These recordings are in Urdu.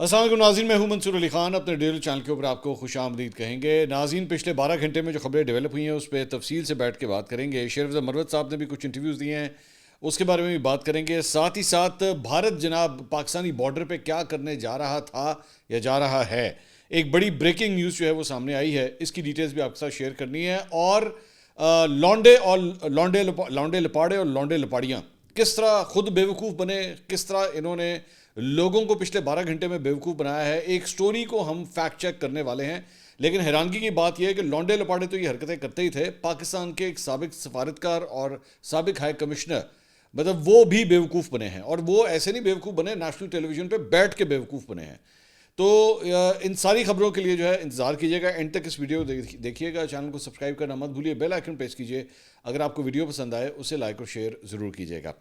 السلام علیکم ناظرین، میں ہوں منصور علی خان. اپنے ڈیلی چینل کے اوپر آپ کو خوش آمدید کہیں گے. ناظرین، پچھلے 12 گھنٹے میں جو خبریں ڈیولپ ہوئی ہیں اس پہ تفصیل سے بیٹھ کے بات کریں گے. شیرفضا مروت صاحب نے بھی کچھ انٹرویوز دیے ہیں، اس کے بارے میں بھی بات کریں گے. ساتھ ہی ساتھ بھارت جناب پاکستانی بارڈر پہ کیا کرنے جا رہا تھا یا جا رہا ہے، ایک بڑی بریکنگ نیوز جو ہے وہ سامنے آئی ہے. اس کی ڈیٹیلز بھی آپ کے ساتھ شیئر کرنی ہے. اور لونڈے لپاڑے اور لونڈے لپاڑیاں کس طرح خود بیوقوف بنے، کس طرح انہوں نے لوگوں کو پچھلے 12 گھنٹے میں بیوقوف بنایا ہے. ایک سٹوری کو ہم فیکٹ چیک کرنے والے ہیں. لیکن حیرانگی کی بات یہ ہے کہ لونڈے لپاڑے تو یہ حرکتیں کرتے ہی تھے. پاکستان کے ایک سابق سفارتکار اور سابق ہائی کمشنر مطلب وہ بھی بیوقوف بنے ہیں، اور وہ ایسے نہیں بیوقوف بنے، نیشنل ٹیلی ویژن پہ بیٹھ کے بیوقوف بنے ہیں. تو ان ساری خبروں کے لیے جو ہے انتظار کیجیے گا، اینڈ تک اس ویڈیو دیکھیے گا. چینل کو سبسکرائب کرنا مت بھولیے، بیل آئیکن پریس کیجیے. اگر آپ کو ویڈیو پسند آئے اسے لائک اور شیئر ضرور کیجیے گا.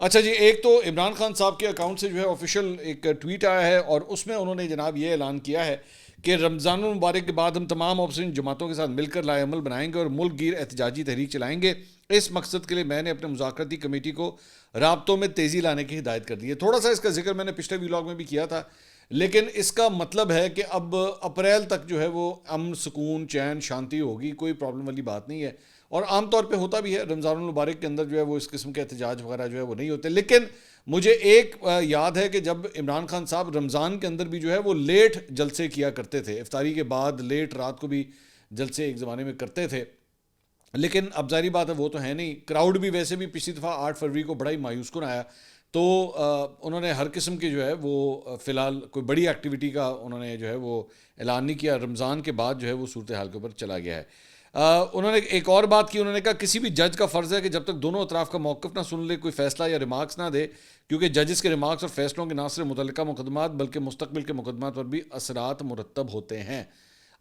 اچھا جی، ایک تو عمران خان صاحب کے اکاؤنٹ سے جو ہے آفیشیل ایک ٹویٹ آیا ہے، اور اس میں انہوں نے جناب یہ اعلان کیا ہے کہ رمضان المبارک کے بعد ہم تمام اپوزیشن جماعتوں کے ساتھ مل کر لائے عمل بنائیں گے اور ملک گیر احتجاجی تحریک چلائیں گے. اس مقصد کے لیے میں نے اپنے مذاکراتی کمیٹی کو رابطوں میں تیزی لانے کی ہدایت کر دی ہے. تھوڑا سا اس کا ذکر میں نے پچھلے ویلاگ میں بھی کیا تھا، لیکن اس کا مطلب ہے کہ اب اپریل تک جو ہے وہ امن، سکون، چین، شانتی ہوگی. کوئی پرابلم والی بات نہیں ہے، اور عام طور پہ ہوتا بھی ہے رمضان المبارک کے اندر جو ہے وہ اس قسم کے احتجاج وغیرہ جو ہے وہ نہیں ہوتے. لیکن مجھے ایک یاد ہے کہ جب عمران خان صاحب رمضان کے اندر بھی جو ہے وہ لیٹ جلسے کیا کرتے تھے، افطاری کے بعد لیٹ رات کو بھی جلسے ایک زمانے میں کرتے تھے. لیکن اب ظاہری بات ہے وہ تو ہے نہیں. کراؤڈ بھی ویسے بھی پچھلی دفعہ 8 فروری کو بڑا ہی مایوس کن آیا. تو انہوں نے ہر قسم کی جو ہے وہ فی الحال کوئی بڑی ایکٹیویٹی کا انہوں نے جو ہے وہ اعلان نہیں کیا. رمضان کے بعد جو ہے وہ صورتحال کے اوپر چلا گیا ہے. انہوں نے ایک اور بات کی، انہوں نے کہا کسی بھی جج کا فرض ہے کہ جب تک دونوں اطراف کا موقف نہ سن لے کوئی فیصلہ یا ریمارکس نہ دے، کیونکہ ججز کے ریمارکس اور فیصلوں کے نہ صرف متعلقہ مقدمات بلکہ مستقبل کے مقدمات پر بھی اثرات مرتب ہوتے ہیں.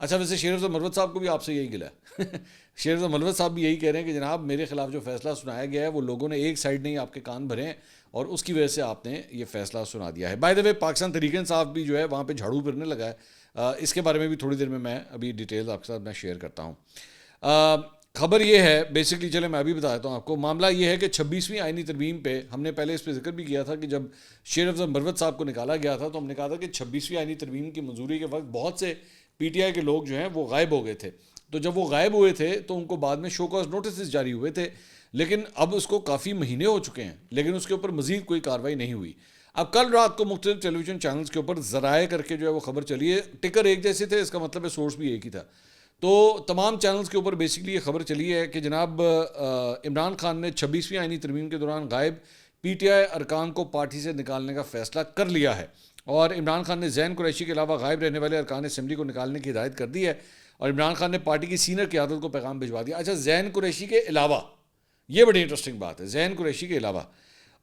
اچھا، ویسے شیرفضا مروت صاحب کو بھی آپ سے یہی گلا ہے. شیرفضا مروت صاحب بھی یہی کہہ رہے ہیں کہ جناب میرے خلاف جو فیصلہ سنایا گیا ہے وہ لوگوں نے ایک سائڈ نہیں آپ کے کان بھرے ہیں، اور اس کی وجہ سے آپ نے یہ فیصلہ سنا دیا ہے. بائی دا وے، پاکستان تحریک انصاف بھی جو ہے وہاں پہ جھاڑو پھرنے لگا ہے. اس کے بارے میں بھی تھوڑی دیر میں ابھی ڈیٹیلز آپ کے ساتھ میں شیئر کرتا ہوں. خبر یہ ہے بیسکلی، چلے میں ابھی بتا دیتا ہوں آپ کو. معاملہ یہ ہے کہ 26ویں آئینی ترمیم پہ ہم نے پہلے اس پہ ذکر بھی کیا تھا کہ جب شیرفضا مروت صاحب کو نکالا گیا تھا تو ہم نے کہا تھا کہ 26ویں آئینی ترمیم کی منظوری کے وقت بہت سے پی ٹی آئی کے لوگ جو ہیں وہ غائب ہو گئے تھے. تو جب وہ غائب ہوئے تھے تو ان کو بعد میں شو کاز نوٹسز جاری ہوئے تھے، لیکن اب اس کو کافی مہینے ہو چکے ہیں، لیکن اس کے اوپر مزید کوئی کارروائی نہیں ہوئی. اب کل رات کو مختلف ٹیلی ویژن چینلز کے اوپر ذرائع کر کے جو ہے وہ خبر چلی ہے. ٹکر ایک جیسے تھے، اس کا مطلب ہے سورس بھی ایک ہی تھا. تو تمام چینلز کے اوپر بیسکلی یہ خبر چلی ہے کہ جناب عمران خان نے 26ویں آئینی ترمیم کے دوران غائب پی ٹی آئی ارکان کو پارٹی سے نکالنے کا فیصلہ کر لیا ہے، اور عمران خان نے زین قریشی کے علاوہ غائب رہنے والے ارکان اسمبلی کو نکالنے کی ہدایت کر دی ہے، اور عمران خان نے پارٹی کی سینئر قیادت کو پیغام بھجوا دیا. اچھا، زین قریشی کے علاوہ، یہ بڑی انٹرسٹنگ بات ہے، زین قریشی کے علاوہ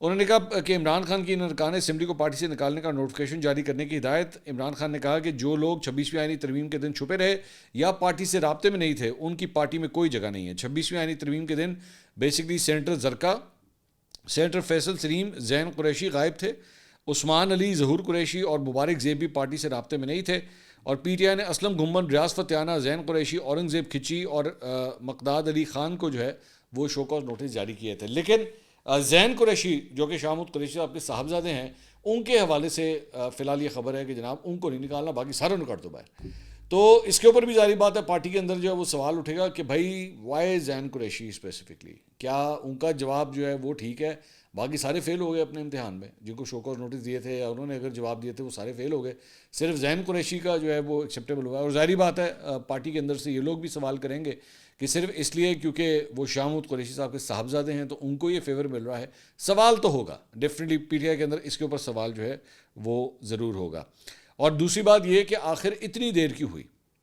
انہوں نے کہا کہ عمران خان کی ان ارکان اسمبلی کو پارٹی سے نکالنے کا نوٹیفیکیشن جاری کرنے کی ہدایت. عمران خان نے کہا کہ جو لوگ 26ویں آئینی ترمیم کے دن چھپے رہے یا پارٹی سے رابطے میں نہیں تھے ان کی پارٹی میں کوئی جگہ نہیں ہے. 26ویں آئینی ترمیم کے دن بیسکلی سینیٹر زرکا، سینیٹر فیصل سلیم، زین قریشی غائب تھے. عثمان علی، ظہور قریشی اور مبارک زیب بھی پارٹی سے رابطے میں نہیں تھے، اور پی ٹی آئی نے اسلم گھمن، ریاض فتیانہ، زین قریشی، اورنگزیب کھچی اور مقداد علی خان کو جو ہے وہ شو کاز نوٹس جاری کیے تھے. لیکن زین قریشی جو کہ شاہمود قریشی صاحب کے صاحبزادے ہیں، ان کے حوالے سے فی الحال یہ خبر ہے کہ جناب ان کو نہیں نکالنا، باقی ساروں نے کر دو باہر. تو اس کے اوپر بھی ظاہری بات ہے پارٹی کے اندر جو ہے وہ سوال اٹھے گا کہ بھائی وائی زین قریشی اسپیسیفکلی، کیا ان کا جواب جو ہے وہ ٹھیک ہے؟ باقی سارے فیل ہو گئے اپنے امتحان میں، جن کو شو کاز نوٹس دیے تھے یا انہوں نے اگر جواب دیے تھے وہ سارے فیل ہو گئے. صرف زین قریشی کا جو ہے وہ ایکسیپٹیبل ہوا ہے. اور ظاہری بات ہے پارٹی کے اندر سے یہ لوگ بھی سوال کریں گے کہ صرف اس لیے کیونکہ وہ شاہمود قریشی صاحب کے صاحبزادے ہیں تو ان کو یہ فیور مل رہا ہے. سوال تو ہوگا ڈیفینیٹلی پی ٹی آئی کے اندر، اس کے اوپر سوال جو ہے وہ ضرور ہوگا. اور دوسری بات یہ کہ آخر اتنی دیر کی ہوئی.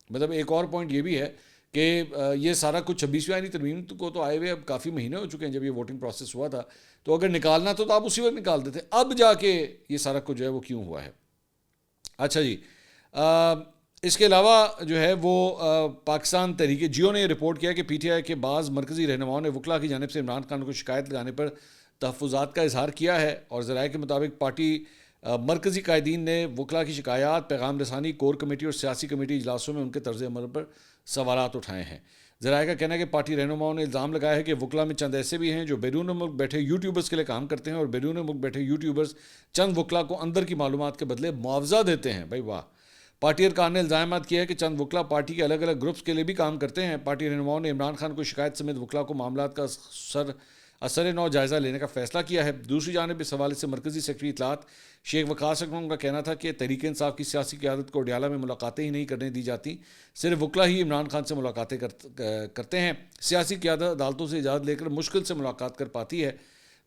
مطلب ایک اور پوائنٹ یہ بھی ہے کہ یہ سارا کچھ 26ویں آئینی ترمیم کو تو آئے ہوئے اب کافی مہینے ہو چکے ہیں. جب یہ ووٹنگ پروسیس ہوا تھا تو اگر نکالنا تو آپ اسی وقت نکال دیتے، اب جا کے یہ سارا کچھ جو ہے وہ کیوں ہوا ہے. اچھا جی، اس کے علاوہ جو ہے وہ پاکستان تحریک جیو نے یہ رپورٹ کیا کہ پی ٹی آئی کے بعض مرکزی رہنماؤں نے وکلا کی جانب سے عمران خان کو شکایت لگانے پر تحفظات کا اظہار کیا ہے، اور ذرائع کے مطابق پارٹی مرکزی قائدین نے وکلا کی شکایات، پیغام رسانی، کور کمیٹی اور سیاسی کمیٹی اجلاسوں میں ان کے طرز عمل پر سوالات اٹھائے ہیں. ذرائع کا کہنا ہے کہ پارٹی رہنماؤں نے الزام لگایا ہے کہ وکلا میں چند ایسے بھی ہیں جو بیرون ملک بیٹھے یوٹیوبرز کے لیے کام کرتے ہیں اور بیرون ملک بیٹھے یوٹیوبرز چند وکلا کو اندر کی معلومات کے بدلے معاوضہ دیتے ہیں. بھائی واہ. پارٹی ارکان نے الزامات کیا ہے کہ چند وکلا پارٹی کے الگ الگ گروپس کے لیے بھی کام کرتے ہیں. پارٹی رہنماؤں نے عمران خان کو شکایت سمیت وکلا کو معاملات کا اثر نو جائزہ لینے کا فیصلہ کیا ہے. دوسری جانب اس حوالے سے مرکزی سیکرٹری اطلاعات شیخ وقاص اکرم کا کہنا تھا کہ تحریک انصاف کی سیاسی قیادت کو اڈیالہ میں ملاقاتیں ہی نہیں کرنے دی جاتی, صرف وکلا ہی عمران خان سے ملاقاتیں کرتے ہیں. سیاسی قیادت عدالتوں سے اجازت لے کر مشکل سے ملاقات کر پاتی ہے.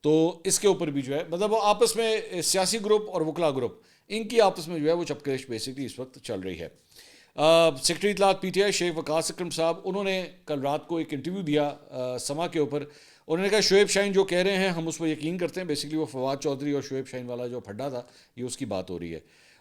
تو اس کے اوپر بھی جو ہے مطلب وہ آپس میں سیاسی گروپ اور وکلا گروپ ان کی آپس میں جو ہے وہ چپکش بیسکلی اس وقت چل رہی ہے. سیکرٹری اطلاعات پی ٹی آئی شیخ وقاص اکرم صاحب انہوں نے کل رات کو ایک انٹرویو دیا سما کے اوپر. انہوں نے کہا شعیب شاہین جو کہہ رہے ہیں ہم اس پر یقین کرتے ہیں. بیسکلی وہ فواد چودھری اور شعیب شاہین والا جو پھڈا تھا یہ اس کی بات ہو رہی ہے.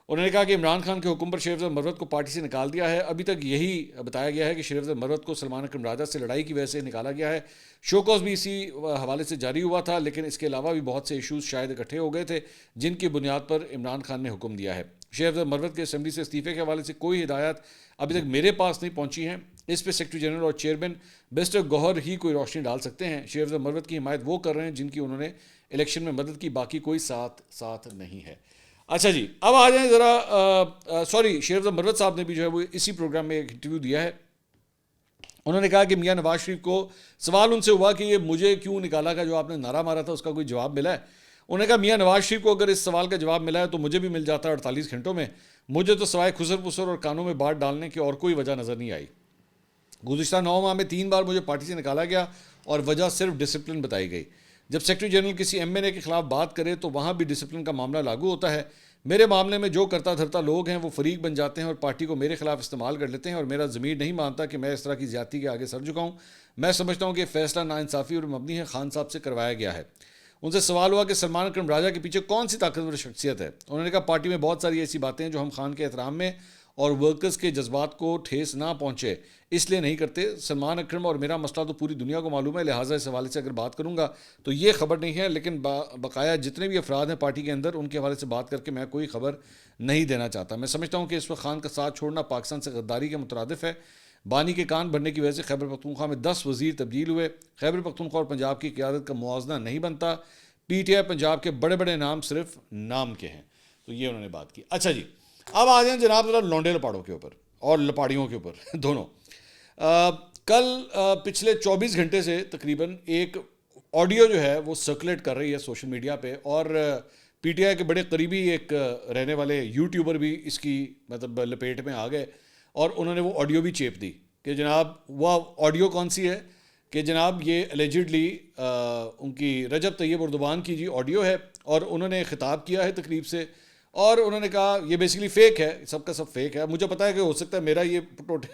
انہوں نے کہا کہ عمران خان کے حکم پر شریف افضل مروت کو پارٹی سے نکال دیا ہے. ابھی تک یہی بتایا گیا ہے کہ شریف افضل مروت کو سلمان اکرم راجہ سے لڑائی کی وجہ سے نکالا گیا ہے. شو کوز بھی اسی حوالے سے جاری ہوا تھا, لیکن اس کے علاوہ بھی بہت سے ایشوز شاید اکٹھے ہو گئے تھے جن کی بنیاد پر عمران خان نے حکم دیا ہے. شریف افضل مروت کے اسمبلی سے استعفے کے حوالے سے کوئی ہدایات ابھی تک میرے پاس نہیں پہنچی ہیں. اس پہ سیکرٹری جنرل اور چیئرمین بیسٹر گوہر ہی کوئی روشنی ڈال سکتے ہیں. شریف افضل مروت کی حمایت وہ کر رہے ہیں جن کی انہوں نے الیکشن میں مدد کی, باقی کوئی ساتھ نہیں ہے. اچھا جی, اب آ جائیں ذرا شریف افضل مروت صاحب نے بھی جو ہے وہ اسی پروگرام میں ایک انٹرویو دیا ہے. انہوں نے کہا کہ میاں نواز شریف کو سوال ان سے ہوا کہ یہ مجھے کیوں نکالا کا جو آپ نے نعرہ مارا تھا اس کا کوئی جواب ملا ہے. انہوں نے کہا میاں نواز شریف کو اگر اس سوال کا جواب ملا ہے تو مجھے بھی مل جاتا ہے 48 گھنٹوں میں. مجھے تو سوائے خسر پسر اور کانوں میں بات ڈالنے کی اور کوئی وجہ نظر نہیں آئی. گزشتہ 9 ماہ میں 3 بار مجھے پارٹی سے نکالا گیا اور وجہ صرف ڈسپلن بتائی گئی. جب سیکرٹری جنرل کسی ایم این اے کے خلاف بات کرے تو وہاں بھی ڈسپلن کا معاملہ لاگو ہوتا ہے. میرے معاملے میں جو کرتا دھرتا لوگ ہیں وہ فریق بن جاتے ہیں اور پارٹی کو میرے خلاف استعمال کر لیتے ہیں, اور میرا ضمیر نہیں مانتا کہ میں اس طرح کی زیادتی کے آگے سر جھکاؤں. میں سمجھتا ہوں کہ فیصلہ ناانصافی اور مبنی ہے خان صاحب سے کروایا گیا ہے. ان سے سوال ہوا کہ سلمان اکرم راجہ کے پیچھے کون سی طاقتور شخصیت ہے. انہوں نے کہا پارٹی میں بہت ساری ایسی باتیں ہیں جو ہم خان کے احترام میں اور ورکرز کے جذبات کو ٹھیس نہ پہنچے اس لیے نہیں کرتے. سلمان اکرم اور میرا مسئلہ تو پوری دنیا کو معلوم ہے, لہٰذا اس حوالے سے اگر بات کروں گا تو یہ خبر نہیں ہے, لیکن بقایا جتنے بھی افراد ہیں پارٹی کے اندر ان کے حوالے سے بات کر کے میں کوئی خبر نہیں دینا چاہتا. میں سمجھتا ہوں کہ اس وقت خان کا ساتھ چھوڑنا پاکستان سے غداری کے مترادف ہے. بانی کے کان بھرنے کی وجہ سے خیبر پختونخوا میں 10 وزیر تبدیل ہوئے. خیبر پختونخوا اور پنجاب کی قیادت کا موازنہ نہیں بنتا. پی ٹی آئی پنجاب کے بڑے بڑے نام صرف نام کے ہیں. تو یہ انہوں نے بات کی. اچھا جی, اب آ جائیں جناب ذرا لونڈے لپاڑوں کے اوپر اور لپاڑیوں کے اوپر دونوں. کل پچھلے 24 گھنٹے سے تقریباً ایک آڈیو جو ہے وہ سرکولیٹ کر رہی ہے سوشل میڈیا پہ, اور پی ٹی آئی کے بڑے قریبی ایک رہنے والے یوٹیوبر بھی اس کی مطلب لپیٹ میں آ گئے اور انہوں نے وہ آڈیو بھی چیپ دی کہ جناب وہ آڈیو کون سی ہے کہ جناب یہ الیجڈلی ان کی رجب طیب اردوان کی جی آڈیو ہے, اور انہوں نے خطاب کیا ہے تقریب سے, اور انہوں نے کہا یہ بیسیکلی فیک ہے, سب کا سب فیک ہے. مجھے پتا ہے کہ ہو سکتا ہے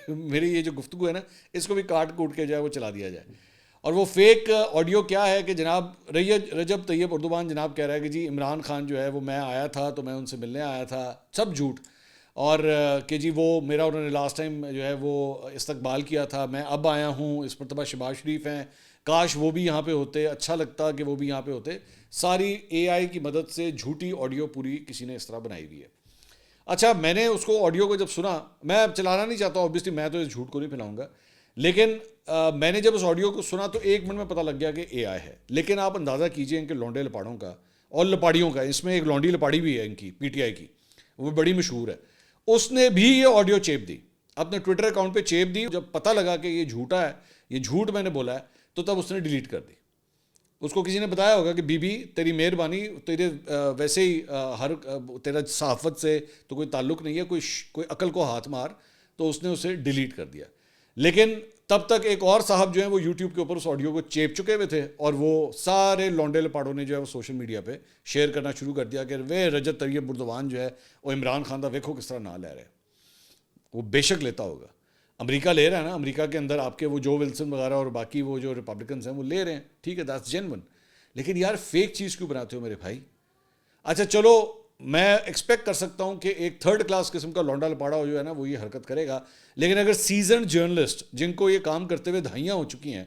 میری یہ جو گفتگو ہے نا اس کو بھی کاٹ کوٹ کے جو ہے وہ چلا دیا جائے. اور وہ فیک آڈیو کیا ہے کہ جناب رجب طیب اردوان جناب کہہ رہا ہے کہ جی عمران خان جو ہے وہ میں آیا تھا تو میں ان سے ملنے آیا تھا, سب جھوٹ, اور کہ جی وہ میرا انہوں نے لاسٹ ٹائم جو ہے وہ استقبال کیا تھا, میں اب آیا ہوں, اس مرتبہ شہباز شریف ہیں, کاش وہ بھی یہاں پہ ہوتے, اچھا لگتا کہ وہ بھی یہاں پہ ہوتے. ساری اے آئی کی مدد سے جھوٹی آڈیو پوری کسی نے اس طرح بنائی ہوئی ہے. اچھا, میں نے اس کو آڈیو کو جب سنا, میں اب چلانا نہیں چاہتا اوبیسلی, میں تو اس جھوٹ کو نہیں پھیلاؤں گا, لیکن میں نے جب اس آڈیو کو سنا تو 1 منٹ میں پتہ لگ گیا کہ اے آئی ہے. لیکن آپ اندازہ کیجئے ان کے لونڈے لپاڑوں کا اور لپاڑیوں کا, اس میں ایک لونڈی لپاڑی بھی ہے ان کی پی ٹی آئی کی, وہ بڑی مشہور ہے, اس نے بھی یہ آڈیو چیپ دی, اپنے ٹویٹر اکاؤنٹ پہ چیپ دی. جب پتہ لگا کہ یہ جھوٹا ہے, یہ جھوٹ میں نے بولا ہے, تو تب اس نے ڈیلیٹ کر دی. اس کو کسی نے بتایا ہوگا کہ بی بی تیری مہربانی, تیرے ویسے ہی تیرا صحافت سے تو کوئی تعلق نہیں ہے, کوئی عقل کو ہاتھ مار, تو اس نے اسے ڈیلیٹ کر دیا. لیکن تب تک ایک اور صاحب جو ہیں وہ یوٹیوب کے اوپر اس آڈیو کو چیپ چکے ہوئے تھے, اور وہ سارے لونڈے لپاڑوں نے جو ہے وہ سوشل میڈیا پہ شیئر کرنا شروع کر دیا کہ وہ رجب طیب اردوان جو ہے وہ عمران خان کا ویکھو کس طرح نہ لے رہے. وہ بے شک لیتا ہوگا, امریکہ لے رہا ہے نا, امریکہ کے اندر آپ کے وہ جو ولسن وغیرہ اور باقی وہ جو ریپبلکنز ہیں وہ لے رہے ہیں, ٹھیک ہے, دیٹس جینون. لیکن یار فیک چیز کیوں بناتے ہو میرے بھائی؟ اچھا چلو, میں ایکسپیکٹ کر سکتا ہوں کہ ایک 3rd کلاس قسم کا لونڈا لپاڑا جو ہے نا وہ یہ حرکت کرے گا, لیکن اگر سیزنڈ جرنلسٹ جن کو یہ کام کرتے ہوئے دہائیاں ہو چکی ہیں,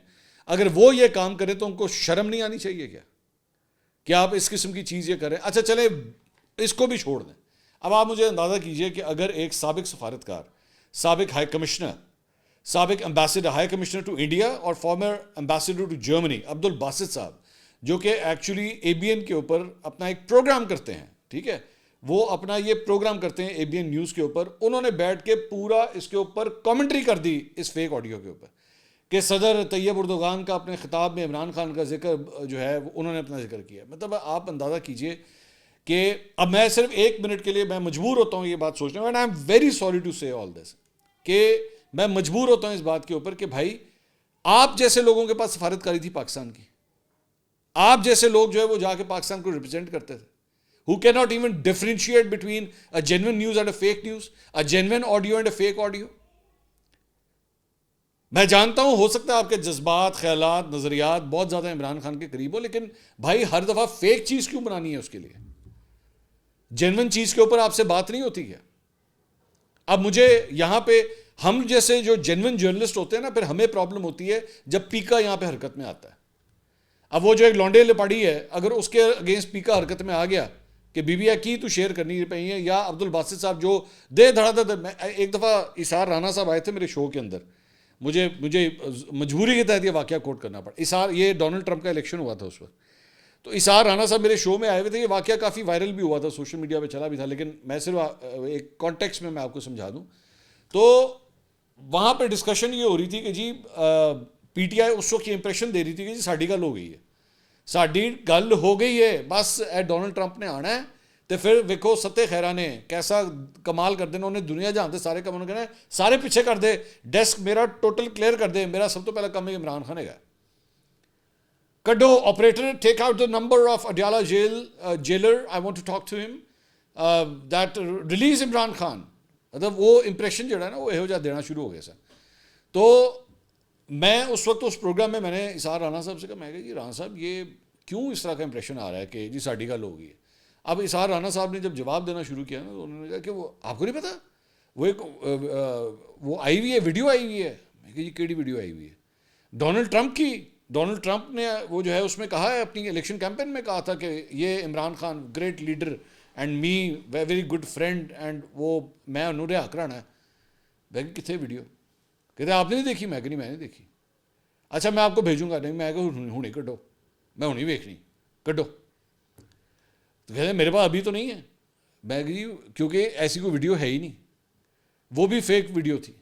اگر وہ یہ کام کرے تو ان کو شرم نہیں آنی چاہیے کیا کہ آپ اس قسم کی چیز یہ کریں؟ اچھا چلے اس کو بھی چھوڑ دیں. اب آپ مجھے اندازہ کیجئے کہ اگر ایک سابق سفارتکار, سابق ہائی کمشنر, سابق ambassador high commissioner to India اور former ambassador to Germany Abdul Basit صاحب، جو کہ ایکچولی اے بی این کے اوپر اپنا ایک پروگرام کرتے ہیں، ٹھیک ہے، وہ اپنا یہ پروگرام کرتے ہیں اے بی این نیوز کے اوپر. انہوں نے بیٹھ کے پورا اس کے اوپر کامنٹری کر دی اس فیک آڈیو کے اوپر کہ صدر طیب اردوغان کا اپنے خطاب میں عمران خان کا ذکر جو ہے انہوں نے اپنا ذکر کیا. مطلب آپ اندازہ کیجئے کہ اب میں صرف 1 منٹ کے لیے میں مجبور ہوتا ہوں یہ بات سوچنے میں، I am very sorry to say all دس، کہ میں مجبور ہوتا ہوں اس بات کے اوپر کہ بھائی آپ جیسے لوگوں کے پاس سفارتکاری تھی پاکستان کی، آپ جیسے لوگ جو ہے وہ جا کے پاکستان کو ریپرزینٹ کرتے تھے، who cannot even differentiate between a genuine news and a fake news, a genuine audio and a fake audio. میں جانتا ہوں ہو سکتا ہے آپ کے جذبات، خیالات، نظریات بہت زیادہ عمران خان کے قریب ہو، لیکن بھائی ہر دفعہ فیک چیز کیوں بنانی ہے اس کے لیے؟ جینوئن چیز کے اوپر آپ سے بات نہیں ہوتی کیا؟ اب مجھے یہاں پہ ہم جیسے جو جینوئن جرنلسٹ ہوتے ہیں نا، پھر ہمیں پرابلم ہوتی ہے جب پیکا یہاں پہ حرکت میں آتا ہے. اب وہ جو ایک لونڈے لپاڑی ہے، اگر اس کے اگینسٹ پیکا حرکت میں آ گیا کہ بی بی آئی کی تو شیئر کرنی پئی ہے، یا عبد الباسط صاحب جو دے دھڑا دھڑ. ایک دفعہ اسار رانا صاحب آئے تھے میرے شو کے اندر، مجھے مجبوری کے تحت یہ واقعہ کوٹ کرنا پڑا. اسار، یہ ڈونلڈ ٹرمپ کا الیکشن ہوا تھا اس وقت، تو اسار رانا صاحب میرے شو میں آئے ہوئے تھے. یہ واقعہ کافی وائرل بھی ہوا تھا، سوشل میڈیا پہ چلا بھی تھا، لیکن میں صرف ایک کانٹیکسٹ میں آپ کو سمجھا دوں. تو وہاں پہ ڈسکشن یہ ہو رہی تھی کہ جی پی ٹی آئی اس وقت یہ امپریشن دے رہی تھی کہ جی ساڈی گل ہو گئی ہے، ساڈی گل ہو گئی ہے، بس اے ڈونلڈ ٹرمپ نے آنا ہے تو پھر ویکھو ستے خیرہ نے کیسا کمال کر دینا، انہیں دنیا جہاں دے سارے کام انہوں نے کہنا ہے سارے پیچھے کر دے، ڈیسک میرا ٹوٹل کلیئر کر دے، میرا سب تو پہلا کام عمران خان ہے. کڈو operator, take out the number of Adiala jailer, I want to talk to him, that release Imran Khan. مطلب وہ امپریشن جو ہے نا وہ یہو جہاں دینا شروع ہو گیا سر. تو میں اس وقت اس پروگرام میں نے اسار رانا صاحب سے کہا، میں کہا جی رانا صاحب یہ کیوں اس طرح کا امپریشن آ رہا ہے کہ جی ساڈی گل ہو گئی ہے. اب اسار رانا صاحب نے جب جواب دینا شروع کیا نا، تو انہوں نے کہا کہ وہ آپ کو نہیں پتا، وہ ایک وہ آئی ہوئی ہے، ویڈیو آئی ہوئی ہے. میں کہا جی کیڑی ویڈیو آئی ہوئی ہے؟ ڈونلڈ ٹرمپ کی. ڈونلڈ ٹرمپ نے وہ جو ہے اس میں کہا ہے، اپنی الیکشن کیمپین میں کہا تھا کہ یہ Imran Khan great leader and me very good friend and وہ میں انہوں رہا کرانا ہے. میں کہ کتنے ویڈیو؟ کہتے آپ نے نہیں دیکھی؟ میں کہ نہیں میں نے دیکھی. اچھا میں آپ کو بھیجوں گا. نہیں میں کہ ہونی کڈو، میں ہونی ویکھنی کڈو. تو کہتے ہیں میرے پاس ابھی تو نہیں ہے. میں کہ کیونکہ ایسی کوئی ویڈیو ہے ہی نہیں، وہ بھی فیک ویڈیو تھی،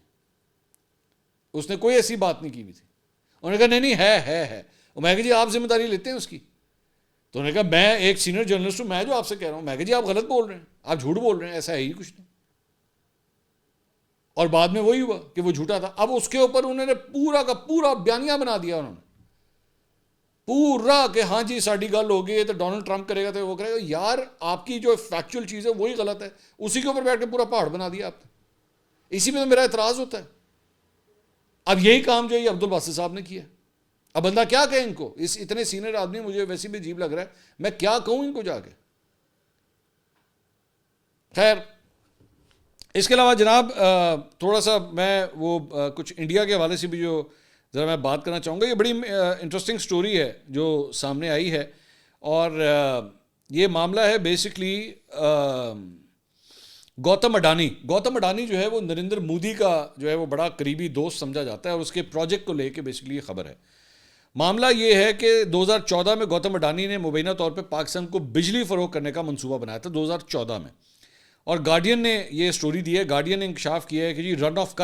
اس نے کوئی ایسی بات نہیں کی ہوئی تھی. انہوں نے کہا نہیں ہے. اور میں کہ جی آپ ذمہ داری لیتے ہیں اس کی؟ تو انہوں نے کہا میں ایک سینئر جرنلسٹ ہوں، میں جو آپ سے کہہ رہا ہوں. میں کہ جی آپ غلط بول رہے ہیں، آپ جھوٹ بول رہے ہیں، ایسا ہے ہی کچھ نہیں. اور بعد میں وہی ہوا کہ وہ جھوٹا تھا. اب اس کے اوپر انہوں نے پورا کا پورا بیانیہ بنا دیا، انہوں نے پورا کہ ہاں جی ساڈی گل ہو گئی ہے تو ڈونلڈ ٹرمپ کرے گا تو وہ کرے گا. یار آپ کی جو فیکچوئل چیز ہے وہی غلط ہے، اسی کے اوپر بیٹھ کے پورا پہاڑ بنا دیا آپ نے. اسی میں تو میرا اعتراض ہوتا ہے. اب یہی کام جو ہے عبد الباسط صاحب نے کیا. اب بندہ کیا کہے ان کو؟ اس اتنے سینئر آدمی، مجھے ویسے بھی عجیب لگ رہا ہے، میں کیا کہوں ان کو جا کے. خیر اس کے علاوہ جناب تھوڑا سا میں وہ کچھ انڈیا کے حوالے سے بھی جو ذرا میں بات کرنا چاہوں گا. یہ بڑی انٹرسٹنگ سٹوری ہے جو سامنے آئی ہے، اور یہ معاملہ ہے بیسکلی گوتم اڈانی جو ہے وہ نریندر مودی کا جو ہے وہ بڑا قریبی دوست سمجھا جاتا ہے، اور اس کے پروجیکٹ کو لے کے بیسکلی یہ خبر ہے. معاملہ یہ ہے کہ 2014 میں گوتم اڈانی نے مبینہ طور پہ پاکستان کو بجلی فروغ کرنے کا منصوبہ بنایا تھا 2014 میں، اور گارڈین نے یہ سٹوری دی ہے. گارڈین نے انکشاف کیا ہے کہ جی رن آف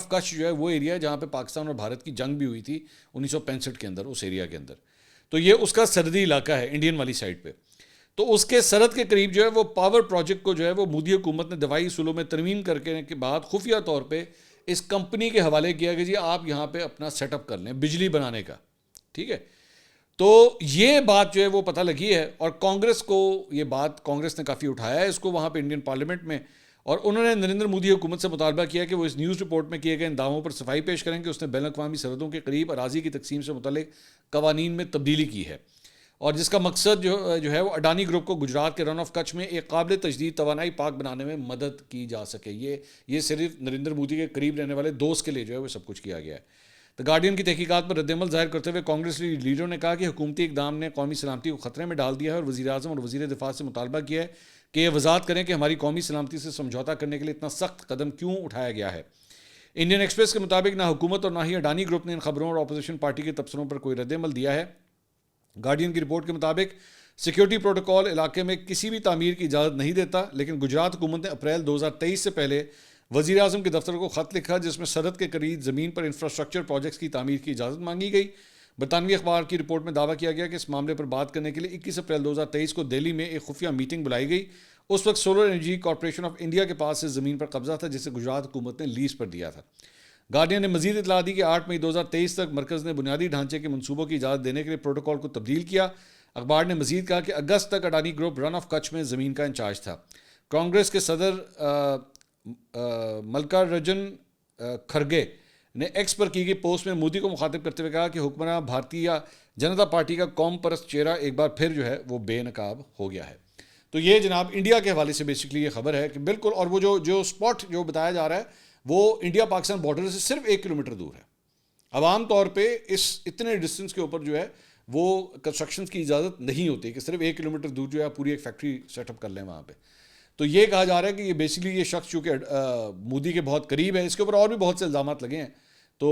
کچھ جو ہے وہ ایریا ہے جہاں پہ پاکستان اور بھارت کی جنگ بھی ہوئی تھی 1965 کے اندر، اس ایریا کے اندر. تو یہ اس کا سرحدی علاقہ ہے انڈین والی سائڈ پہ. تو اس کے سرحد کے قریب جو ہے وہ پاور پروجیکٹ کو جو ہے وہ مودی حکومت نے دفاعی اصولوں میں ترمیم کرنے کے بعد خفیہ طور پہ اس کمپنی کے حوالے کیا کہ جی آپ یہاں پہ اپنا سیٹ اپ کر لیں بجلی بنانے کا. ٹھیک ہے، تو یہ بات جو ہے وہ پتہ لگی ہے، اور کانگریس کو یہ بات کانگریس نے کافی اٹھایا ہے اس کو وہاں پہ انڈین پارلیمنٹ میں، اور انہوں نے نریندر مودی حکومت سے مطالبہ کیا کہ وہ اس نیوز رپورٹ میں کیے گئے ان دعووں پر صفائی پیش کریں کہ اس نے بین الاقوامی سرحدوں کے قریب اراضی کی تقسیم سے متعلق قوانین میں تبدیلی کی ہے، اور جس کا مقصد جو ہے وہ اڈانی گروپ کو گجرات کے رن آف کچھ میں ایک قابل تجدید توانائی پاک بنانے میں مدد کی جا سکے. یہ صرف نریندر مودی کے قریب رہنے والے دوست کے لیے جو ہے وہ سب کچھ کیا گیا ہے. تو گارڈین کی تحقیقات پر رد عمل ظاہر کرتے ہوئے کانگریس لیڈروں نے کہا کہ حکومتی اقدام نے قومی سلامتی کو خطرے میں ڈال دیا ہے، اور وزیر اعظم اور وزیر دفاع سے مطالبہ کیا ہے کہ یہ وضاحت کریں کہ ہماری قومی سلامتی سے سمجھوتہ کرنے کے لیے اتنا سخت قدم کیوں اٹھایا گیا ہے. انڈین ایکسپریس کے مطابق نہ حکومت اور نہ ہی اڈانی گروپ نے ان خبروں اور اپوزیشن پارٹی کے تبصروں پر کوئی رد عمل دیا ہے. گارڈین کی رپورٹ کے مطابق سیکیورٹی پروٹوکول علاقے میں کسی بھی تعمیر کی اجازت نہیں دیتا، لیکن گجرات حکومت نے اپریل 2023 سے پہلے وزیر اعظم کے دفتر کو خط لکھا جس میں سرحد کے قریب زمین پر انفراسٹرکچر پروجیکٹس کی تعمیر کی اجازت مانگی گئی. برطانوی اخبار کی رپورٹ میں دعویٰ کیا گیا کہ اس معاملے پر بات کرنے کے لیے 21 اپریل 2023 کو دہلی میں ایک خفیہ میٹنگ بلائی گئی. اس وقت solar energy corporation of India کے پاس سے زمین پر قبضہ تھا جسے گجرات حکومت نے لیز پر دیا تھا. گارڈین نے مزید اطلاع دی کہ 8 مئی 2023 تک مرکز نے بنیادی ڈھانچے کے منصوبوں کی اجازت دینے کے لیے پروٹوکول کو تبدیل کیا. اخبار نے مزید کہا کہ اگست تک اڈانی گروپ رن آف کچھ میں زمین کا انچارج تھا. کانگریس کے صدر ملکارجن کھرگے نے ایکس پر کی گئی پوسٹ میں مودی کو مخاطب کرتے ہوئے کہا کہ حکمراں بھارتیہ جنتا پارٹی کا قوم پرست چہرہ ایک بار پھر جو ہے وہ بے نقاب ہو گیا ہے. تو یہ جناب انڈیا کے حوالے سے بیسکلی یہ خبر ہے کہ بالکل، اور وہ جو اسپاٹ جو بتایا جا رہا ہے وہ انڈیا پاکستان بارڈر سے صرف 1 کلومیٹر دور ہے. اب عام طور پہ اس اتنے ڈسٹینس کے اوپر جو ہے وہ کنسٹرکشن کی اجازت نہیں ہوتی کہ صرف 1 کلومیٹر دور جو ہے پوری ایک فیکٹری سیٹ اپ کر لیں وہاں پہ. تو یہ کہا جا رہا ہے کہ یہ بیسکلی یہ شخص چونکہ مودی کے بہت قریب ہے، اس کے اوپر اور بھی بہت سے الزامات لگے ہیں، تو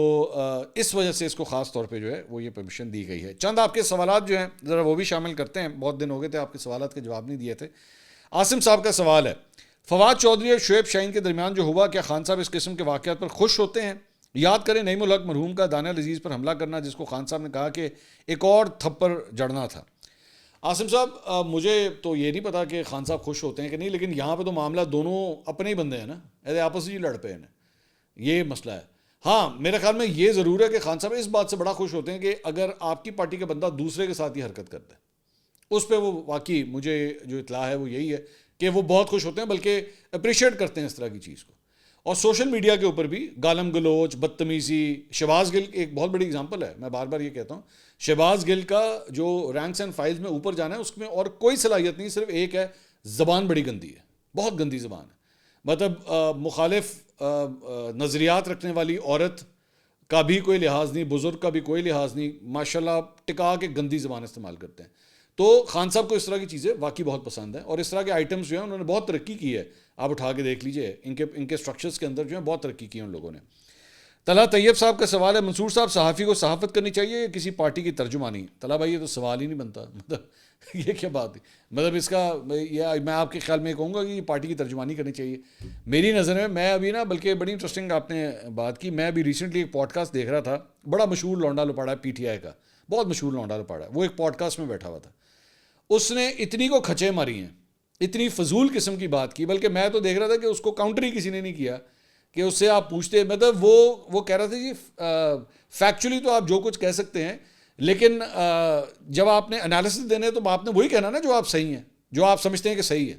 اس وجہ سے اس کو خاص طور پہ جو ہے وہ یہ پرمیشن دی گئی ہے. چند آپ کے سوالات جو ہیں ذرا وہ بھی شامل کرتے ہیں، بہت دن ہو گئے تھے آپ کے سوالات کے جواب نہیں دیے تھے. عاصم صاحب کا سوال ہے، فواد چودھری اور شعیب شاہین کے درمیان جو ہوا، کیا خان صاحب اس قسم کے واقعات پر خوش ہوتے ہیں؟ یاد کریں نعیم الحق مرحوم کا دانیال عزیز پر حملہ کرنا، جس کو خان صاحب نے کہا کہ ایک اور تھپڑ جڑنا تھا. عاصم صاحب مجھے تو یہ نہیں پتا کہ خان صاحب خوش ہوتے ہیں کہ نہیں، لیکن یہاں پہ تو معاملہ دونوں اپنے ہی بندے ہیں نا، ایسے آپس ہی لڑ پے ہیں، یہ مسئلہ ہے. ہاں میرے خیال میں یہ ضرور ہے کہ خان صاحب اس بات سے بڑا خوش ہوتے ہیں کہ اگر آپ کی پارٹی کا بندہ دوسرے کے ساتھ ہی حرکت کرتا ہے، اس پہ وہ واقعی مجھے جو اطلاع ہے وہ یہی ہے کہ وہ بہت خوش ہوتے ہیں، بلکہ اپریشیٹ کرتے ہیں اس طرح کی چیز کو. اور سوشل میڈیا کے اوپر بھی گالم گلوچ، بدتمیزی، شہباز گل ایک بہت بڑی اگزامپل ہے. میں بار بار یہ کہتا ہوں، شہباز گل کا جو رینکس اینڈ فائلز میں اوپر جانا ہے اس میں اور کوئی صلاحیت نہیں، صرف ایک ہے، زبان بڑی گندی ہے، بہت گندی زبان ہے. مطلب مخالف نظریات رکھنے والی عورت کا بھی کوئی لحاظ نہیں، بزرگ کا بھی کوئی لحاظ نہیں، ماشاءاللہ ٹکا کے گندی زبان استعمال کرتے ہیں. تو خان صاحب کو اس طرح کی چیزیں واقعی بہت پسند ہیں، اور اس طرح کے آئٹمس جو ہیں انہوں نے بہت ترقی کی ہے. آپ اٹھا کے دیکھ لیجئے ان کے اسٹرکچرز کے اندر جو ہیں بہت ترقی کی ہے ان لوگوں نے. طلحہ طیب صاحب کا سوال ہے، منصور صاحب صحافی کو صحافت کرنی چاہیے یا کسی پارٹی کی ترجمانی؟ طلحہ بھائی یہ تو سوال ہی نہیں بنتا، مطلب یہ کیا بات ہے؟ مطلب اس کا میں آپ کے خیال میں کہوں گا کہ یہ پارٹی کی ترجمانی کرنی چاہیے. میری نظر میں ابھی نا، بلکہ بڑی انٹرسٹنگ آپ نے بات کی، میں ابھی ریسنٹلی ایک پوڈ کاسٹ دیکھ رہا تھا، بڑا مشہور لونڈا لپاڑا ہے PTI کا، بہت مشہور لونڈا لپاڑا ہے، وہ ایک پوڈ کاسٹ میں بیٹھا ہوا تھا. اس نے اتنی کو کھچے ماری ہیں، اتنی فضول قسم کی بات کی، بلکہ میں تو دیکھ رہا تھا کہ اس کو کاؤنٹر ہی کسی نے نہیں کیا کہ اس سے آپ پوچھتے، مطلب وہ کہہ رہا تھا جی فیکچولی تو آپ جو کچھ کہہ سکتے ہیں، لیکن جب آپ نے انالیسس دینے تو آپ نے وہی کہنا نا جو آپ صحیح ہیں، جو آپ سمجھتے ہیں کہ صحیح ہے.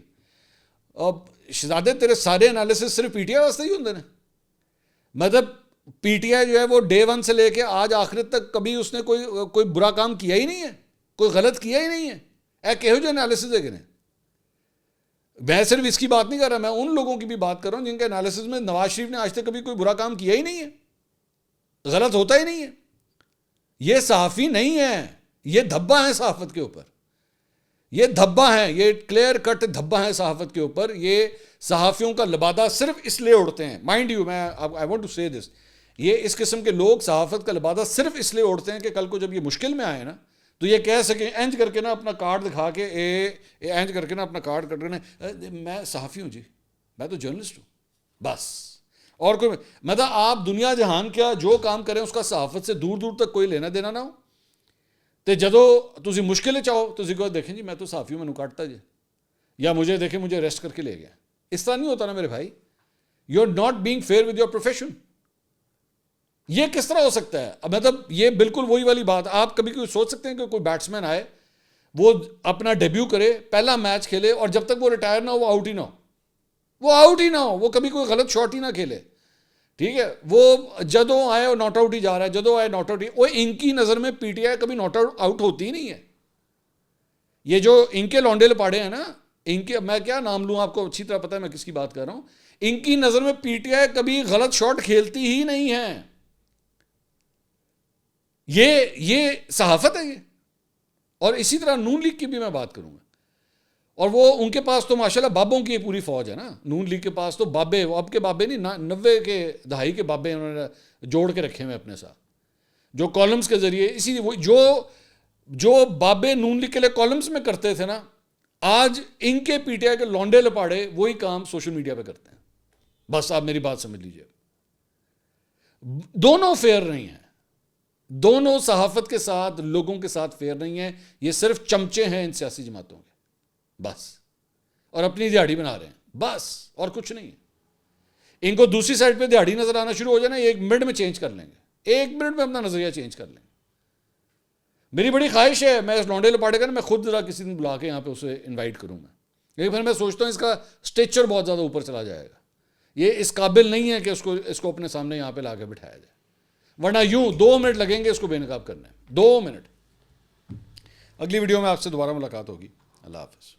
اب شہزادے تیرے سارے انالیسس صرف PTI واسطے ہی ہوندے نے؟ مطلب PTI جو ہے وہ ڈے 1 سے لے کے آج آخرت تک کبھی اس نے کوئی برا کام کیا ہی نہیں ہے، کوئی غلط کیا ہی نہیں ہے. کہو جو انالیسس ہے کہ نہیں. میں صرف اس کی بات نہیں کر رہا، میں ان لوگوں کی بھی بات کر رہا ہوں جن کے انالیسس میں نواز شریف نے آج تک کبھی کوئی برا کام کیا ہی نہیں ہے، غلط ہوتا ہی نہیں ہے. یہ صحافی نہیں ہے، یہ دھبا ہیں صحافت کے اوپر، یہ دھبا ہیں، یہ کلیئر کٹ دھبا ہیں صحافت کے اوپر. یہ صحافیوں کا لبادہ صرف اس لیے اڑتے ہیں، مائنڈ یو، میں آئی وانٹ ٹو سے دس، یہ اس قسم کے لوگ صحافت کا لبادہ صرف اس لیے اڑتے ہیں کہ کل کو جب یہ مشکل میں آئے نا تو یہ کہہ سکیں اینج کر کے نا اپنا کارڈ دکھا کے اینج کر کے نا اپنا کارڈ کٹ کرنا، میں صحافی ہوں جی، میں تو جرنلسٹ ہوں بس. اور کوئی مطلب آپ دنیا جہان کیا جو کام کریں اس کا صحافت سے دور دور تک کوئی لینا دینا نہ ہو. تو جدو تسی مشکل چاہو تسی کو دیکھیں جی میں تو صحافی ہوں، میں کاٹتا جی، یا مجھے دیکھیں مجھے اریسٹ کر کے لے گیا. اس طرح نہیں ہوتا نا میرے بھائی. You are not being fair with your profession. یہ کس طرح ہو سکتا ہے؟ مطلب یہ بالکل وہی والی بات. آپ کبھی کوئی سوچ سکتے ہیں کہ کوئی بیٹسمین آئے، وہ اپنا ڈیبیو کرے، پہلا میچ کھیلے، اور جب تک وہ ریٹائر نہ ہو وہ آؤٹ ہی نہ ہو، وہ آؤٹ ہی نہ ہو، وہ کبھی کوئی غلط شاٹ ہی نہ کھیلے، ٹھیک ہے؟ وہ جدوں آئے وہ ناٹ آؤٹ ہی جا رہا ہے، جدوں آئے ناٹ آؤٹ ہی. وہ ان کی نظر میں PTI کبھی ناٹ آؤٹ ہوتی ہی نہیں ہے. یہ جو ان کے لونڈے لپاڑے ہیں نا، ان کے، میں کیا نام لوں، آپ کو اچھی طرح پتہ ہے میں کس کی بات کر رہا ہوں. ان کی نظر میں PTI کبھی غلط شاٹ کھیلتی ہی نہیں ہے. یہ صحافت ہے یہ. اور اسی طرح نون لیگ کی بھی میں بات کروں گا. اور وہ ان کے پاس تو ماشاءاللہ بابوں کی پوری فوج ہے نا. نون لیگ کے پاس تو بابے، اب کے بابے نہیں، 90 کے دہائی کے بابے انہوں نے جوڑ کے رکھے ہوئے اپنے ساتھ، جو کالمز کے ذریعے. اسی لیے جو بابے نون لیگ کے لیے کالمز میں کرتے تھے نا، آج ان کے پی ٹی آئی کے لونڈے لپاڑے وہی کام سوشل میڈیا پہ کرتے ہیں. بس آپ میری بات سمجھ لیجئے. دونوں فیئر نہیں ہیں، دونوں صحافت کے ساتھ، لوگوں کے ساتھ فیئر نہیں ہیں. یہ صرف چمچے ہیں ان سیاسی جماعتوں کے بس، اور اپنی دیہڑی بنا رہے ہیں بس، اور کچھ نہیں ہے. ان کو دوسری سائڈ پہ دیہڑی نظر آنا شروع ہو جائے نا، 1 منٹ میں چینج کر لیں گے، 1 منٹ میں اپنا نظریہ چینج کر لیں گے. میری بڑی خواہش ہے میں اس لونڈے لپاڑے کا نا، میں خود ذرا کسی دن بلا کے یہاں پہ اسے انوائٹ کروں میں، لیکن پھر میں سوچتا ہوں اس کا اسٹیچر بہت زیادہ اوپر چلا جائے گا. یہ اس قابل نہیں ہے کہ اس کو اپنے سامنے یہاں پہ لا کے بٹھایا جائے، ورنہ یوں 2 منٹ لگیں گے اس کو بے نقاب کرنے، 2 منٹ. اگلی ویڈیو میں آپ سے دوبارہ ملاقات ہوگی. اللہ حافظ.